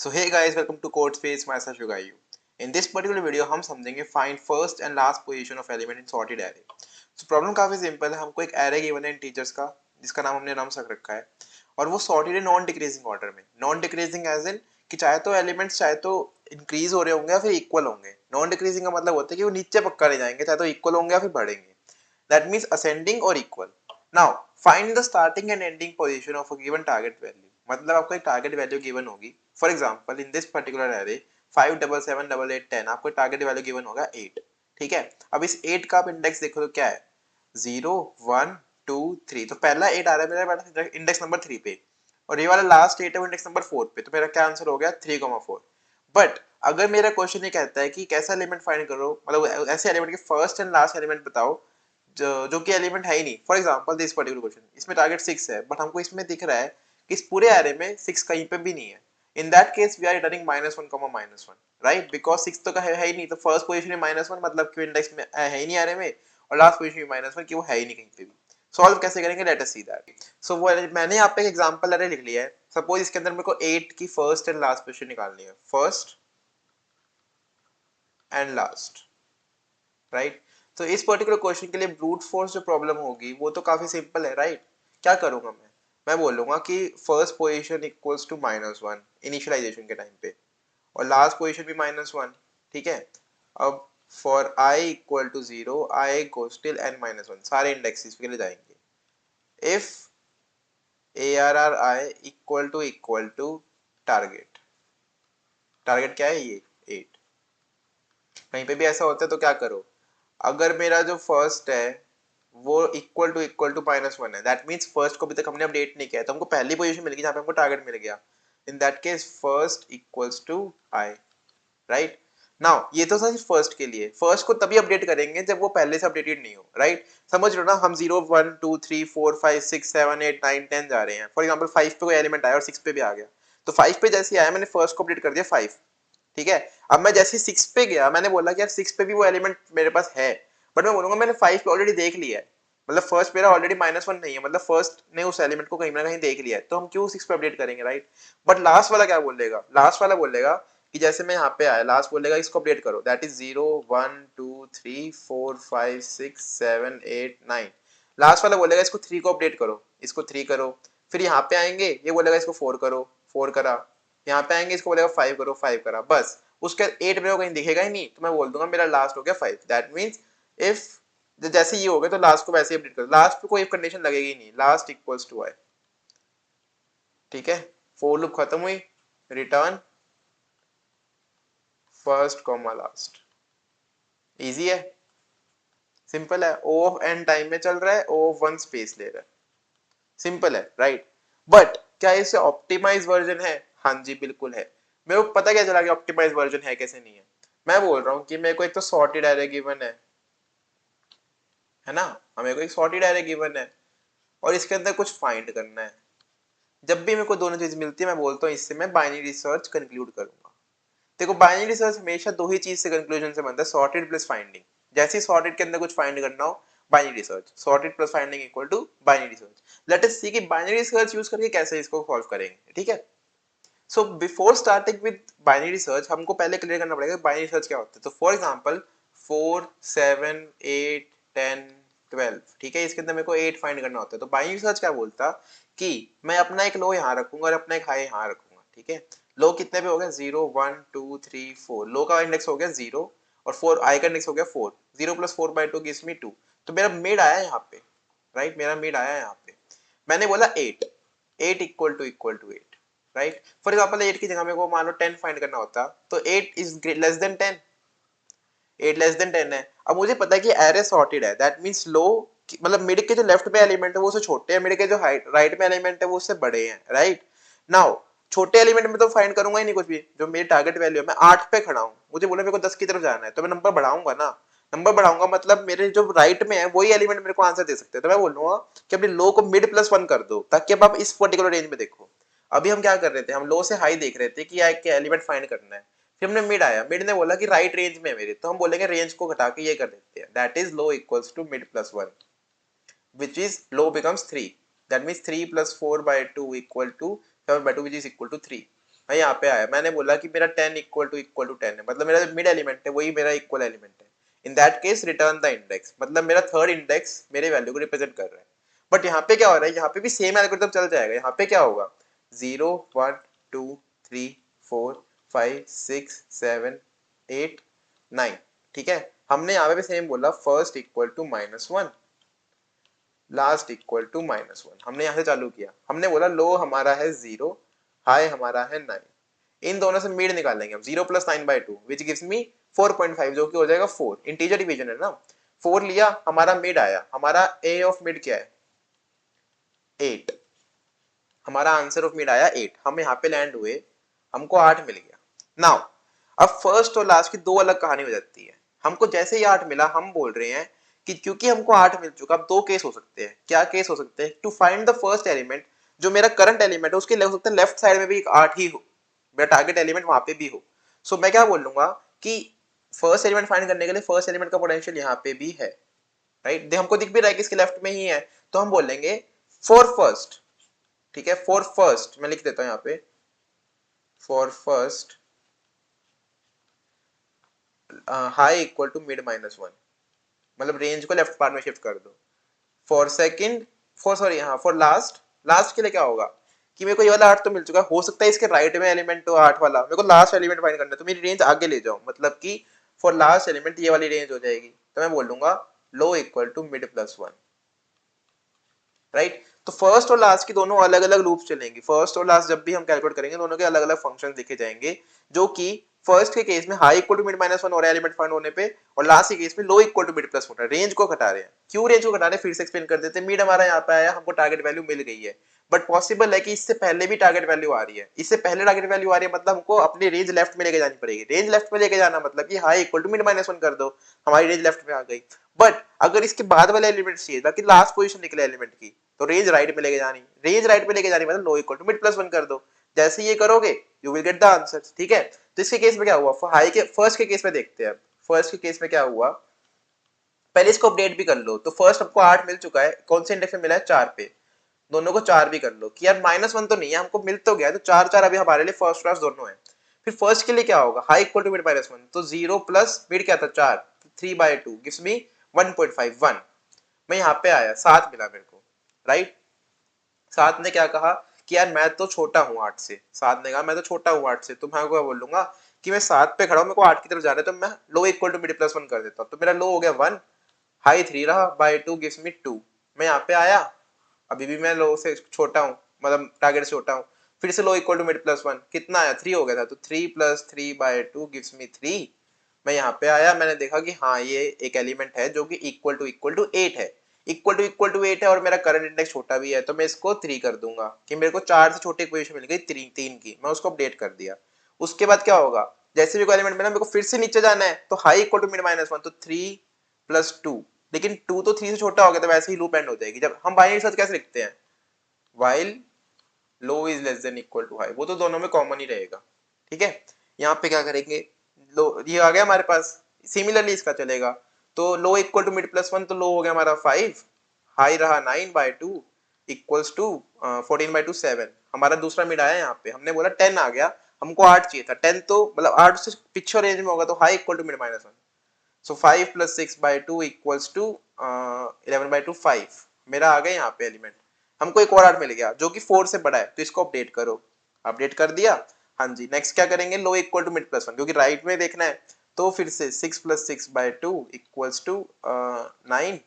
So hey guys, welcome to CodeSpace. myself Shugayu. In this particular video हम समझेंगे find first and last position of element in sorted array. So problem काफी simple है. हमको एक array given है integers का जिसका नाम हमने नम्स रखा है और वो सॉर्टेड है नॉन डिक्रीजिंग ऑर्डर में. नॉन डिक्रीजिंग एज इन कि चाहे तो एलिमेंट्स चाहे तो इंक्रीज हो रहे होंगे या फिर इक्वल होंगे. नॉन डिक्रीजिंग का मतलब होता है कि वो नीचे पक्का नहीं जाएंगे, चाहे तो इक्वल होंगे या फिर बढ़ेंगे. दैट मीन्स असेंडिंग और equal. Now find the starting and ending position of a given target value. मतलब आपको एक टारगेट वैल्यू गिवन होगी. For example in this particular array 5 7 7 8 10 आपको टारगेट वैल्यू गिवन होगा 8. ठीक है. अब इस 8 का आप इंडेक्स देखो तो क्या है 0 1 2 3. तो पहला 8 आ रहा है मेरा इंडेक्स नंबर 3 पे और ये वाला लास्ट 8 है वो इंडेक्स नंबर 4 पे. तो मेरा क्या आंसर हो गया 3,4. बट अगर मेरा क्वेश्चन ये कहता है कि कैसा एलिमेंट फाइंड करो, मतलब ऐसे एलिमेंट के फर्स्ट एंड लास्ट एलिमेंट बताओ जो कि एलिमेंट है ही नहीं. For example this particular question, इसमें टारगेट 6 है बट हमको इसमें दिख रहा है कि इस पूरे एरे में 6 कहीं पे भी नहीं है. In that case we are returning -1, right, because 6 तो का है ही नहीं. तो फर्स्ट पोजीशन में -1 मतलब कि इंडेक्स में है ही नहीं एरे में और लास्ट पोजीशन में -1 कि वो है ही नहीं कहीं पे भी. सॉल्व कैसे करेंगे, लेट अस सी दैट. सो वो मैंने यहाँ पे एक एग्जांपल एरे लिख लिया है. सपोज इसके अंदर मेरे को 8 की फर्स्ट एंड लास्ट पोजीशन निकालनी है. First and last, right. तो इस पर्टिकुलर क्वेश्चन के लिए ब्रूट फोर्स जो प्रॉब्लम होगी वो तो काफी सिंपल है, राइट. क्या करूंगा मैं बोलूंगा कि first position equals to -1 initialization के टाइम पे और लास्ट पोजीशन भी -1. ठीक है. अब for i equal to 0 i goes till n-1 सारे इंडेक्सेस के लिए जाएंगे. If arri equal to target. Target क्या है ये 8. कहीं पे भी ऐसा होता है तो क्या करो, अगर मेरा जो फर्स्ट है वो इक्वल टू -1 है, दैट मींस फर्स्ट को अभी तक हमने अपडेट नहीं किया है तो हमको पहली पोजीशन मिल गई जहां पे हमको टारगेट मिल गया. In that case first equals to i, right. Now ये तो सिर्फ फर्स्ट के लिए. फर्स्ट को तभी अपडेट करेंगे जब वो पहले से अपडेटेड नहीं हो, राइट. समझ लो ना, हम 0 1 2 3 4 5 6 7 8 9 10 जा रहे हैं. फॉर एग्जांपल 5 पे कोई एलिमेंट आया और 6 पे भी आ गया तो 5 पे जैसे आया मैंने फर्स्ट को अपडेट कर दिया 5. ठीक है. अब मैं जैसे 6 पे गया मैंने बोला कि यार 6 पे भी वो एलिमेंट मेरे पास है बट मैं बोलूंगा मैंने 5 पे ऑलरेडी देख लिया है. मतलब फर्स्ट मेरा ऑलरेडी -1 नहीं है, मतलब फर्स्ट ने उस एलिमेंट को कहीं ना कहीं देख लिया है तो हम क्यों 6 पे अपडेट करेंगे, राइट. बट लास्ट वाला क्या बोलेगा, लास्ट वाला बोलेगा कि जैसे मैं यहाँ पे आया लास्ट बोलेगा इसको अपडेट करो. That is 0 1 2 3 4 5 6 7 8 9. लास्ट वाला बोलेगा इसको 3 को अपडेट करो, इसको 3 करो. फिर यहाँ पे आएंगे ये बोलेगा इसको 4 करो, 4 करा. यहाँ पे आएंगे इसको बोलेगा 5 करो, 5 करा. बस उसके 8 मेरे को कहीं दिखेगा ही नहीं तो मैं बोल दूंगा मेरा लास्ट हो गया 5. दैट मीन्स इफ जैसे ये हो गया तो लास्ट को वैसे ही अपडेट करो. लास्ट पे कोई कंडीशन लगेगी नहीं, लास्ट इक्वल्स टू आई. ठीक है. फोर लूप खत्म हुई, written first comma last. Easy है, सिंपल है. ओ ऑफ एन टाइम में चल रहा है, ओ ऑफ वन स्पेस ले रहा है. सिंपल है, राइट. बट क्या इसे ऑप्टिमाइज वर्जन है? हाँ जी बिल्कुल है. मेरे को पता क्या चला कि ऑप्टिमाइज वर्जन है कैसे नहीं है. मैं बोल रहा हूँ कि मेरे को एक तो सॉर्टेड एरे गिवन है ना. हमें को एक सॉर्टेड एरे गिवन है और इसके अंदर कुछ फाइंड करना है. जब भी मेरे को दोनों चीज मिलती है मैं बोलता हूँ इससे मैं बाइनरी रिसर्च कंक्लूड करूंगा. देखो बाइनरी रिसर्च हमेशा दो ही चीज से कंक्लूजन से बनता है, सॉर्टेड प्लस फाइंडिंग. जैसे ही सॉर्टेड के अंदर कुछ फाइंड करना हो binary research, sorted plus finding equal to binary research. Let us see कि बाइनरी रिसर्च यूज करके कैसे इसको सॉल्व करेंगे. ठीक है. So before starting with binary research हमको पहले क्लियर करना पड़ेगा बाइनरी रिसर्च क्या होता है. तो फॉर एग्जांपल 4 7 8 10 12, ठीक है, इसके अंदर मेरे को 8 फाइंड करना होता है. तो बाइनरी रिसर्च क्या बोलता कि मैं अपना एक लो यहाँ रखूंगा और अपना एक हाई यहाँ रखूंगा. ठीक है. लो कितने पे हो गया 0 1 2 3 4. लो का इंडेक्स हो गया 0 और 4 आई का इंडेक्स हो गया 4. 0 + 4/2 गिव्स मी 2. तो मेरा मिड आया यहाँ पे, राइट. मेरा मिड आया यहाँ पे. मैंने बोला 8 8 equal to 8, right. For example 8 की जगह मेरे को मान लो 10 फाइंड करना होता तो 8 is less then 10. 8 less than 10 है. अब मुझे पता है कि एरे सॉर्टेड है, दैट मींस लो मतलब मिड के जो लेफ्ट में एलिमेंट है वो उससे छोटे हैं, मिड के जो राइट में एलिमेंट है वो उससे बड़े हैं, राइट. नाउ छोटे एलिमेंट में तो फाइंड करूंगा ही नहीं कुछ भी. जो मेरी टारगेट वैल्यू है मैं 8 पे खड़ा हूं, मुझे बोला मेरे को 10 की तरफ जाना है तो मैं नंबर बढ़ाऊंगा ना. नंबर बढ़ाऊंगा मतलब मेरे जो राइट में है वही एलिमेंट मेरे को आंसर दे सकते हैं. तो मैं बोलूंगा कि अपने लो को मिड +1 कर दो ताकि अब आप इस पर्टिकुलर रेंज में देखो. अभी हम क्या कर रहे थे, हम लो से हाई देख रहे थे कि क्या एलिमेंट फाइंड करना है. फिर हमने मिड आया, मिड ने बोला कि राइट रेंज में है मेरे, तो हम बोलेंगे रेंज को घटा के ये कर देते हैं. That is low equals to mid +1 which is low becomes 3. That means 3 + 4/2 equal to 7/2 which is equal to 3. मैं यहाँ पे आया, मैंने बोला कि मेरा 10 इक्वल टू 10 है, मतलब मेरा मिड एलिमेंट है वही मेरा इक्वल एलिमेंट है। In that case return the index, मतलब मेरा थर्ड इंडेक्स मेरे वैल्यू को रिप्रेजेंट कर रहा है। बट यहाँ पे क्या हो रहा है, यहाँ पे भी सेम एल्गोरिथम चल जाएगा। यहाँ पे क्या होगा, 0 1 2 3 4 5 6 7 8 9, ठीक है। हमने यहाँ पे भी सेम बोला, first equal to -1, last equal to -1। हमने यहाँ से चालू किया, हमने बोला लो हमारा है 0, हाई हमारा है 9। इन दोनों से मिड निकालेंगे हम, 0 + 9/2 विच गिव्स मी 4.5, जो कि हो जाएगा 4। इंटीजर डिवीजन है ना, 4 लिया, हमारा मिड आया, हमारा ए ऑफ मिड क्या है, 8। हमारा आंसर ऑफ मिड आया 8, हम यहाँ पे लैंड हुए, हमको 8 मिल गया। नाउ अब फर्स्ट और लास्ट की दो अलग कहानी हो जाती है। हमको जैसे ही 8 मिला, हम बोल रहे हैं कि क्योंकि हमको 8 मिल चुका, अब दो केस हो सकते हैं। क्या केस हो सकते हैं, to find the first element, जो मेरा करंट एलिमेंट है उसके हो सकता है लेफ्ट साइड में भी 8 ही हो, मेरा टारगेट एलिमेंट वहां पे भी हो। सो मैं क्या बोल लूंगा कि फर्स्ट एलिमेंट फाइंड करने के लिए फर्स्ट एलिमेंट का पोटेंशियल यहाँ पे भी है, राइट। हमको दिख भी रहा है कि इसके लेफ्ट में ही है, तो हम बोलेंगे फॉर फर्स्ट, ठीक है। फॉर फर्स्ट मैं लिख देता हूं यहाँ पे, for first high equal to mid -1, मतलब रेंज को लेफ्ट पार्ट में शिफ्ट कर दो। फॉर सेकंड, फॉर सॉरी हाँ फॉर लास्ट, लास्ट के लिए क्या होगा कि मेरे को ये वाला 8 तो मिल चुका, हो सकता है इसके राइट में एलिमेंट तो 8 वाला, मेरे को लास्ट एलिमेंट फाइंड करना है, तो मेरी रेंज आगे ले जाओ, मतलब कि फॉर लास्ट एलिमेंट ये वाली रेंज हो जाएगी। तो मैं बोल दूंगा लो इक्वल टू मिड +1, राइट। तो फर्स्ट और लास्ट की दोनों अलग अलग लूप्स चलेंगी। फर्स्ट और लास्ट जब भी हम कैलकुलेट करेंगे, दोनों के अलग अलग फंक्शन दिखे जाएंगे, जो कि फर्स्ट के केस में हाई इक्वल टू मिड -1 और एलिमेंट फाइंड होने पे, और लास्ट के केस में लो इक्वल टू मिड +1। रेंज को घटा रहे हैं। क्यों रेंज को घटा रहे हैं, फिर से एक्सप्लेन कर देते हैं। मिड हमारा यहाँ पे आया, हमको टारगेट वैल्यू मिल गई है, बट पॉसिबल है कि इससे पहले भी टारगेट वैल्यू आ रही है। इससे पहले टारगेट वैल्यू आ रही है, मतलब हमको अपनी रेंज लेफ्ट में लेके जानी पड़ेगी। रेंज लेफ्ट में लेके जाना मतलब कि हाई इक्वल टू मिड -1 कर दो, हमारी रेंज लेफ्ट में आ गई। बट अगर इसके बाद वाले एलिमेंट चाहिए, ताकि लास्ट पोजीशन निकले एलिमेंट की, तो रेंज राइट में लेके जानी, रेंज राइट में लेके जानी मतलब लो इक्वल टू मिड +1 कर दो। जैसे ये करोगे you will get the answer, ठीक है। तो इसके केस में क्या हुआ, हाई के फर्स्ट के केस में देखते हैं। फर्स्ट के केस में क्या हुआ, पहले इसको अपडेट भी कर लो। तो फर्स्ट आपको 8 मिल चुका है, कौन से इंडेक्स में मिला है, 4 पे। दोनों को 4 भी कर लो कि यार -1 तो नहीं है, हमको मिल तो गया है, तो 4 4 अभी हमारे लिए फर्स्ट क्लास दोनों है। फिर फर्स्ट के लिए क्या होगा, हाई इक्वल टू मिड -1, तो 0 प्लस मिड क्या था 4, 3/2 गिव्स मी 1.51। मैं यहाँ पे आया, 7 मिला मेरे को, राइट। 7 ने क्या कहा कि यार मैं तो छोटा हूँ 8 से, 7 ने कहा मैं तो छोटा हूँ 8 से, तो मैं क्या बोलूंगा कि मैं 7 पे खड़ा हूँ, मेरे को 8 की तरफ जाना है, तो मैं लो इक्वल टू मिड +1 कर देता हूँ। तो मेरा लो हो गया 1, हाई 3 रहा, बाय 2 गिव्स मी 2। मैं यहाँ पे आया, अभी भी मैं लो से छोटा हूँ, मतलब टारगेट से छोटा हूँ। फिर से लो इक्वल टू मिड +1, कितना आया, 3 हो गया था, तो 3 + 3/2 गिव्स मी 3। मैं यहाँ पे आया, मैंने देखा कि हाँ ये एक एलिमेंट है जो कि इक्वल टू 8 है, इक्वल टू 8 है, और मेरा करंट इंडेक्स छोटा भी है, तो मैं इसको 3 कर दूंगा कि मेरे को 4 से छोटी पोजीशन मिल गई 3 की, मैं उसको अपडेट कर दिया। उसके बाद क्या होगा, जैसे भी कोई एलिमेंट मिला, मेरे को फिर से नीचे जाना है, तो हाई इक्वल टू मिड -1, तो 3 + 2, लेकिन 2 तो 3 से छोटा हो गया, तो वैसे ही लूप एंड हो जाएगी। जब हम बाइनरी सर्च कैसे लिखते हैं, while low is less than equal to high, वो तो दोनों में कॉमन ही रहेगा, ठीक है। यहाँ पे क्या करेंगे, लो ये आ गया हमारे पास, सिमिलरली इसका चलेगा। तो लो इक्वल टू मिड +1, तो लो हो गया हमारा 5, हाई रहा 9/2 इक्वल्स टू 14/2 7। हमारा दूसरा मिड आया, यहाँ पे हमने बोला 10 आ गया, हमको 8 चाहिए था, 10 तो मतलब 8 से पिछले रेंज में होगा, तो high equal to mid -1। So 5 + 6/2 equals to 11/2 5। मेरा आ गया यहाँ पे एलिमेंट, हमको एक और 8 मिल गया जो कि 4 से बड़ा है, तो इसको अपडेट करो। अपडेट कर दिया, हाँ जी। नेक्स्ट क्या करेंगे, लो इक्वल टू मिड +1, क्योंकि राइट में देखना है, तो फिर से 6 + 6/2 equals to 9,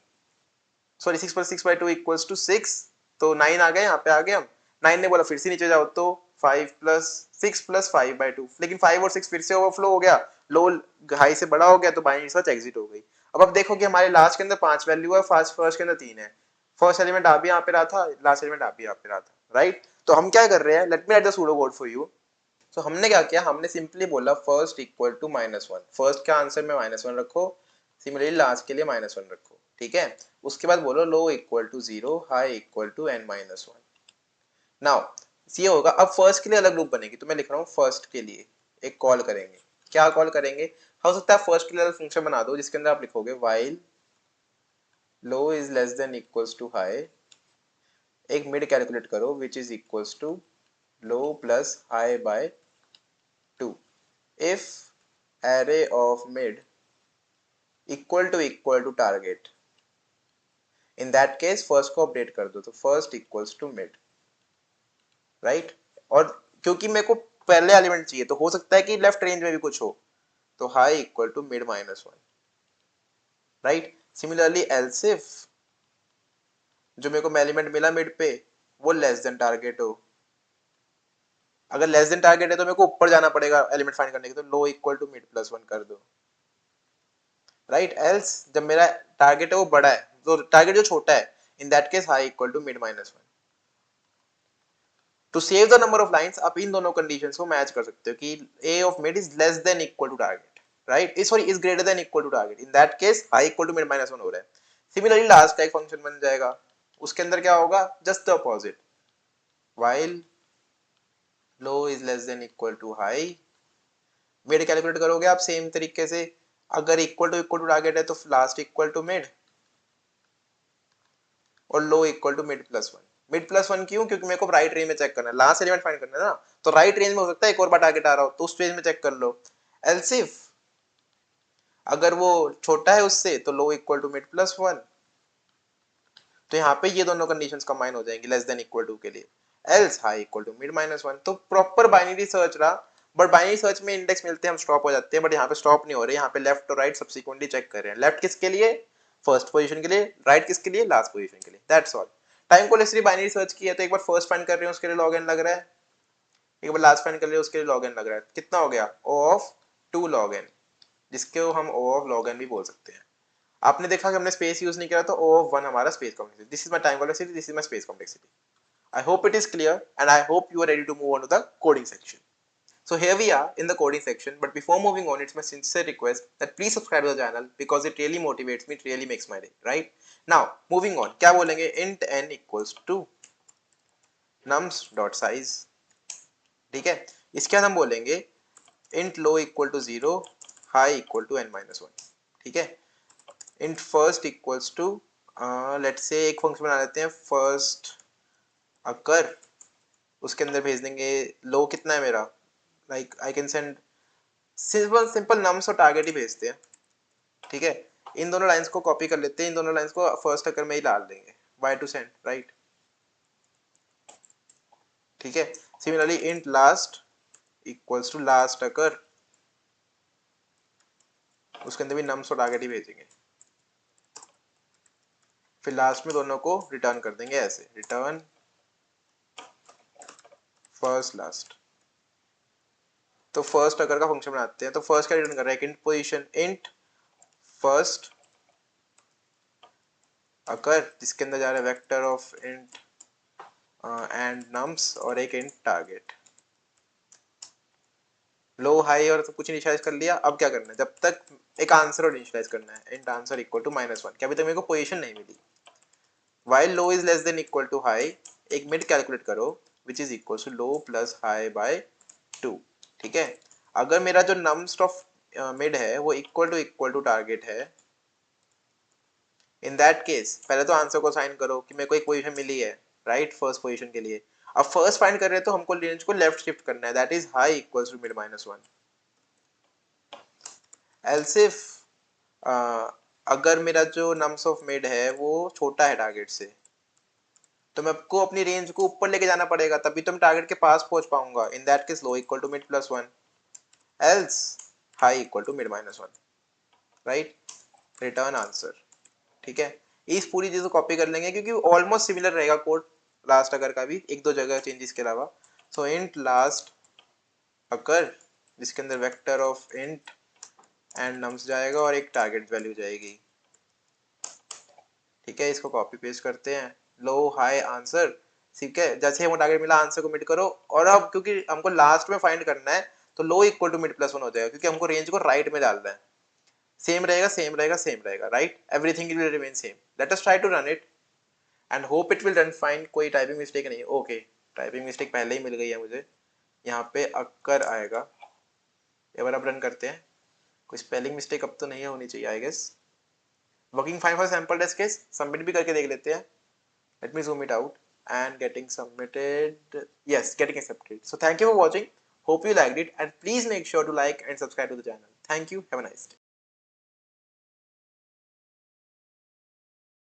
sorry 6 + 6/2 equals to 6, तो 9 आ गया, यहाँ पे आ गया हम। 9 ने बोला फिर से नीचे जाओ, तो 5 + 6 + 5/2, लेकिन 5 और 6 फिर से ओवरफ्लो हो गया, लो हाई से बड़ा हो गया, तो बाइनरी सर्च एग्जिट हो गई। अब देखो कि हमारे लास्ट के अंदर 5 वैल्यू है, फर्स्ट के अंदर 3 है। फर्स्ट एलिमेंट आप भी यहाँ पे रहा था, लास्ट एलिमेंट आप भी यहाँ पे रहा था, राइट। तो हम क्या कर रहे हैं, let me write the pseudo code for you. So हमने क्या किया, हमने सिंपली बोला फर्स्ट इक्वल टू -1, फर्स्ट के आंसर में -1 रखो, सिमिलरली लास्ट के लिए -1 रखो, ठीक है। उसके बाद बोलो low equal to 0, high equal to n-1। Now ये होगा, अब फर्स्ट के लिए अलग लूप बनेगी, तो मैं लिख रहा हूँ फर्स्ट के लिए एक कॉल करेंगे। क्या कॉल करेंगे, हो सकता है फर्स्ट के लिए अलग फंक्शन बना दो, जिसके अंदर आप लिखोगे while low is less than equals to high, एक मिड कैलकुलेट करो which is equals to low plus high by 2 if array of mid equal to target, in that case first को अपडेट कर दो, तो first equals to mid, right. और क्योंकि मेरे को पहले एलिमेंट चाहिए तो हो सकता है कि लेफ्ट रेंज में भी कुछ हो, तो high equal to mid minus one, right. Similarly else if जो मेरे को एलिमेंट मिला मिड पे वो लेस देन टारगेट हो, अगर लेस देन टारगेट है तो मेरे को ऊपर जाना पड़ेगा एलिमेंट फाइंड करने के, तो low equal to mid plus one कर दो, राइट। एल्स जब मेरा टारगेट है वो बड़ा है, तो टारगेट जो छोटा है, in that case high equal to mid minus one. To save the number of lines आप इन दोनों कंडीशंस को मैच कर सकते हो कि a of mid is less than equal to target, right, sorry is greater than equal to target, in that case high equal to mid minus one हो रहा है। सिमिलरली लास्ट का एक फंक्शन बन जाएगा, उसके अंदर क्या होगा, just the opposite, while low is less than equal to high, mid calculate करोगे आप सेम तरीके से, अगर इक्वल टू टारगेट है तो लास्ट इक्वल टू मिड और low equal to mid plus one. Mid plus one क्यों, क्योंकि मेरे को राइट रेंज में चेक करना है, लास्ट एलिमेंट फाइंड करना है ना, तो राइट रेंज में हो सकता है एक और बार टारगेट आ रहा हो, तो उस रेंज में चेक कर लो। एल्स इफ अगर वो छोटा है उससे तो low equal to mid plus one, तो यहाँ पे ये दोनों कंडीशंस कंबाइन हो जाएंगी लेस देन इक्वल टू के लिए। Else high equal to mid minus one, तो प्रॉपर बाइनरी सर्च रहा, बट बाइनरी सर्च में इंडेक्स मिलते हैं हम स्टॉप हो जाते हैं, बट यहाँ पे स्टॉप नहीं हो रहे, यहाँ पे लेफ्ट और राइट सब्सिक्वेंटली चेक कर रहे हैं, लेफ्ट किसके लिए, फर्स्ट पोजीशन के लिए, राइट किसके लिए, लास्ट पोजीशन के लिए, दैट्स ऑल। टाइम को लेसरी बाइनरी सर्च किया तो एक बार फर्स्ट फाइंड कर रहे हैं उसके लिए लॉग एन लग रहा है, एक बार लास्ट फाइंड कर रहे हैं उसके लिए लॉग एन लग रहा है, कितना हो गया, ओ ऑफ 2 लॉग एन, जिसको हम ओ ऑफ लॉग एन भी बोल सकते हैं। आपने देखा कि हमने स्पेस यूज नहीं किया तो ओ ऑफ 1 हमारा space complexity, this is my time complexity, this is my space complexity. I hope it is clear and I hope you are ready to move on to the coding section. So here we are in the coding section, but before moving on, it's my sincere request that please subscribe to the channel because it really motivates me, it really makes my day, right? Now, moving on, क्या बोलेंगे, int n equals to nums dot size, ठीक है। इसके बाद हम बोलेंगे int low equal to 0, high equal to n minus 1, ठीक है। int first equals to let's say एक फंक्शन बना लेते हैं first अकर, उसके अंदर भेज देंगे लो कितना है मेरा, like I can send simple nums और टारगेट ही भेजते हैं, ठीक है। इन दोनों लाइंस को कॉपी कर लेते हैं, इन दोनों लाइंस को फर्स्ट अकर में ही डाल देंगे, वाई टू सेंड, राइट, ठीक है। Similarly int last equals to last occur, उसके अंदर भी नम्स और टारगेट ही भेजेंगे, फिर लास्ट में दोनों को रिटर्न कर देंगे ऐसे, रिटर्न फर्स्ट लास्ट। तो फर्स्ट अकर का फंक्शन बनाते हैं, तो फर्स्ट का रिटर्न कर रहा है इंट पोजीशन, इंट फर्स्ट अकर, जिसके अंदर जा रहा है vector of int and nums और एक इंट टारगेट, लो हाई और तो कुछ इनिशियलाइज कर लिया। अब क्या करना है, जब तक एक आंसर और इनिशियलाइज करना है, int answer equal to minus one, क्या अभी तक मेरे को पोजीशन नहीं मिली, while low is less than equal to high, एक मिड कैलकुलेट करो which is equal to low plus high by 2, ठीक है। अगर मेरा जो नम्स ऑफ मिड है वो इक्वल टू टारगेट है, इन दैट केस पहले तो आंसर को साइन करो कि मेरे को एक पोजीशन मिली है, राइट, फर्स्ट पोजीशन के लिए। अब फर्स्ट फाइंड कर रहे हैं तो हमको रेंज को लेफ्ट शिफ्ट करना है, that is high equals to mid minus one. Else if अगर मेरा जो नम्स ऑफ मिड है वो छोटा है टारगेट से, तो मैं आपको अपनी रेंज को ऊपर लेके जाना पड़ेगा, तभी तो मैं टारगेट के पास पहुंच पाऊंगा, in that case low equal to mid plus one, else high equal to mid minus one, right, return answer, ठीक है। इस पूरी चीज को कॉपी कर लेंगे क्योंकि ऑलमोस्ट सिमिलर रहेगा कोड लास्ट अगर का भी, एक दो जगह चेंजेस के अलावा। सो इंट लास्ट अकर, जिसके अंदर vector of int and nums जाएगा और एक टारगेट वैल्यू जाएगी, ठीक है। इसको कॉपी पेस्ट करते हैं, लो हाई आंसर, ठीक है। जैसे हमको टारगेट मिला आंसर को मिड करो, और अब क्योंकि हमको लास्ट में फाइंड करना है तो low equal to mid plus one हो जाएगा, क्योंकि हमको रेंज को राइट में डालना है। सेम रहेगा सेम रहेगा सेम रहेगा, right, everything will remain same. Let us try to run it and hope it will run fine, कोई टाइपिंग मिस्टेक नहीं है, ओके, टाइपिंग मिस्टेक पहले ही मिल गई है मुझे, यहाँ पे अक्कर आएगा। एक बार अब रन करते हैं, कोई स्पेलिंग मिस्टेक अब तो नहीं होनी चाहिए I guess, working fine for sample test case, submit भी करके देख लेते हैं। Let me zoom it out and getting submitted, yes, getting accepted. So thank you for watching. Hope you liked it and please make sure to like and subscribe to the channel. Thank you. Have a nice day.